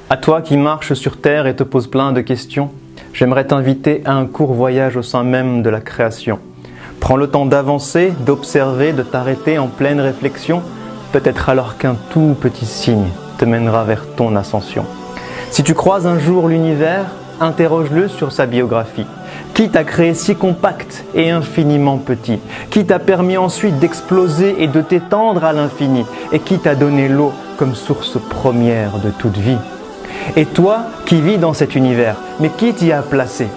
À toi qui marches sur terre et te poses plein de questions, j'aimerais t'inviter à un court voyage au sein même de la création. Prends le temps d'avancer, d'observer, de t'arrêter en pleine réflexion, peut-être alors qu'un tout petit signe te mènera vers ton ascension. Si tu croises un jour l'univers, interroge-le sur sa biographie. Qui t'a créé si compact et infiniment petit? Qui t'a permis ensuite d'exploser et de t'étendre à l'infini? Et qui t'a donné l'eau comme source première de toute vie? Et toi qui vis dans cet univers, mais qui t'y a placé?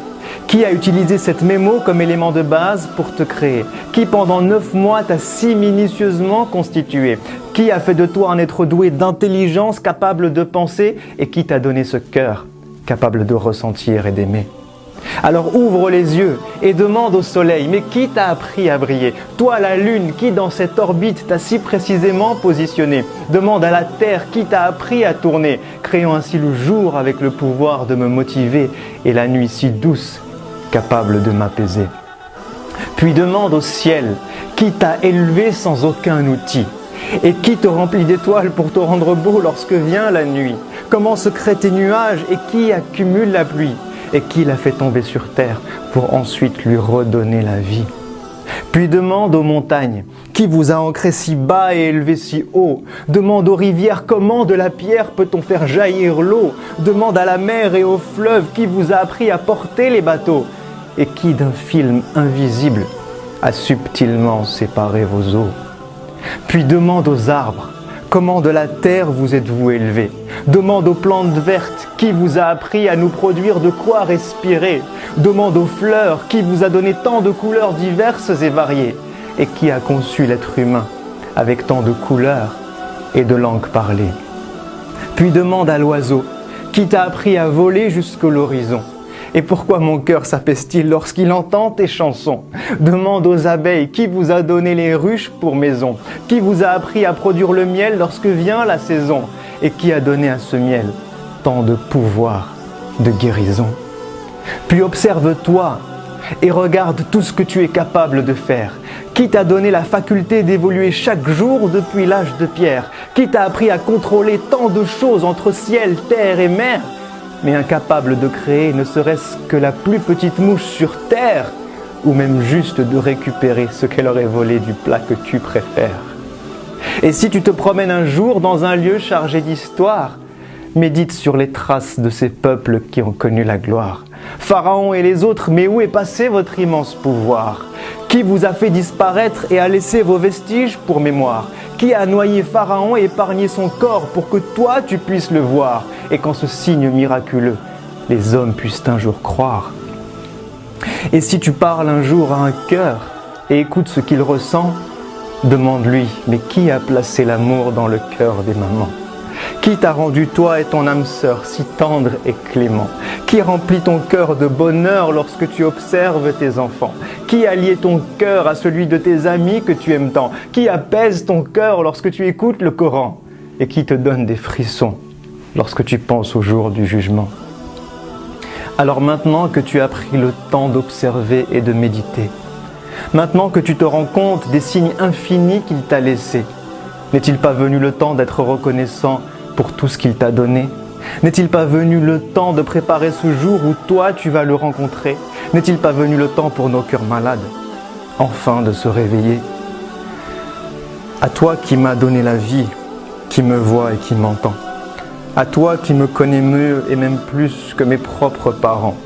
Qui a utilisé cette mémo comme élément de base pour te créer? Qui pendant 9 mois t'a si minutieusement constitué? Qui a fait de toi un être doué d'intelligence capable de penser et qui t'a donné ce cœur capable de ressentir et d'aimer? Alors ouvre les yeux et demande au soleil, mais qui t'a appris à briller? Toi la lune, qui dans cette orbite t'a si précisément positionné? Demande à la terre, qui t'a appris à tourner, créant ainsi le jour avec le pouvoir de me motiver et la nuit si douce, capable de m'apaiser. Puis demande au ciel, qui t'a élevé sans aucun outil? Et qui te remplit d'étoiles pour te rendre beau lorsque vient la nuit? Comment se créent tes nuages et qui accumule la pluie? Et qui l'a fait tomber sur terre pour ensuite lui redonner la vie? Puis demande aux montagnes, qui vous a ancré si bas et élevé si haut? Demande aux rivières, comment de la pierre peut-on faire jaillir l'eau? Demande à la mer et aux fleuves, qui vous a appris à porter les bateaux? Et qui d'un film invisible a subtilement séparé vos eaux? Puis demande aux arbres, comment de la terre vous êtes-vous élevé? Demande aux plantes vertes, qui vous a appris à nous produire de quoi respirer? Demande aux fleurs, qui vous a donné tant de couleurs diverses et variées? Et qui a conçu l'être humain avec tant de couleurs et de langues parlées? Puis demande à l'oiseau, qui t'a appris à voler jusqu'à l'horizon? Et pourquoi mon cœur s'apaise-t-il lorsqu'il entend tes chansons? Demande aux abeilles, qui vous a donné les ruches pour maison? Qui vous a appris à produire le miel lorsque vient la saison? Et qui a donné à ce miel tant de pouvoir, de guérison? Puis observe-toi et regarde tout ce que tu es capable de faire. Qui t'a donné la faculté d'évoluer chaque jour depuis l'âge de pierre? Qui t'a appris à contrôler tant de choses entre ciel, terre et mer? Mais incapable de créer ne serait-ce que la plus petite mouche sur terre, ou même juste de récupérer ce qu'elle aurait volé du plat que tu préfères. Et si tu te promènes un jour dans un lieu chargé d'histoire, médite sur les traces de ces peuples qui ont connu la gloire. Pharaon et les autres, mais où est passé votre immense pouvoir? Qui vous a fait disparaître et a laissé vos vestiges pour mémoire? Qui a noyé Pharaon et épargné son corps pour que toi tu puisses le voir? Et qu'en ce signe miraculeux, les hommes puissent un jour croire. Et si tu parles un jour à un cœur et écoutes ce qu'il ressent, demande-lui, mais qui a placé l'amour dans le cœur des mamans? Qui t'a rendu toi et ton âme sœur si tendre et clément? Qui remplit ton cœur de bonheur lorsque tu observes tes enfants? Qui a lié ton cœur à celui de tes amis que tu aimes tant? Qui apaise ton cœur lorsque tu écoutes le Coran? Et qui te donne des frissons lorsque tu penses au jour du jugement? Alors maintenant que tu as pris le temps d'observer et de méditer, maintenant que tu te rends compte des signes infinis qu'il t'a laissés, n'est-il pas venu le temps d'être reconnaissant pour tout ce qu'il t'a donné? N'est-il pas venu le temps de préparer ce jour où toi tu vas le rencontrer? N'est-il pas venu le temps pour nos cœurs malades, enfin de se réveiller? À toi qui m'as donné la vie, qui me voit et qui m'entend, à toi qui me connais mieux et même plus que mes propres parents,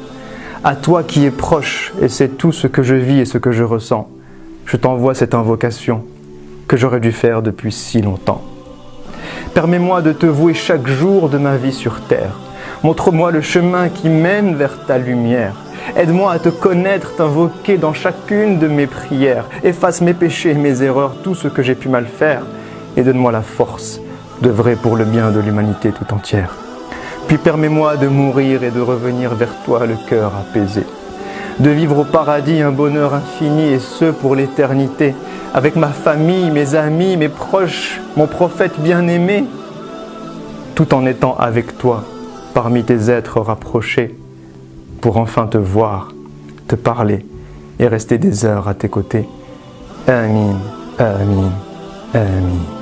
à toi qui es proche et sais tout ce que je vis et ce que je ressens, je t'envoie cette invocation que j'aurais dû faire depuis si longtemps. Permets-moi de te vouer chaque jour de ma vie sur terre. Montre-moi le chemin qui mène vers ta lumière. Aide-moi à te connaître, t'invoquer dans chacune de mes prières. Efface mes péchés et mes erreurs, tout ce que j'ai pu mal faire, et donne-moi la force d'œuvrer pour le bien de l'humanité tout entière. Puis permets-moi de mourir et de revenir vers toi le cœur apaisé. De vivre au paradis un bonheur infini et ce pour l'éternité, avec ma famille, mes amis, mes proches, mon prophète bien-aimé, tout en étant avec toi, parmi tes êtres rapprochés, pour enfin te voir, te parler et rester des heures à tes côtés. Amin, amin, amin.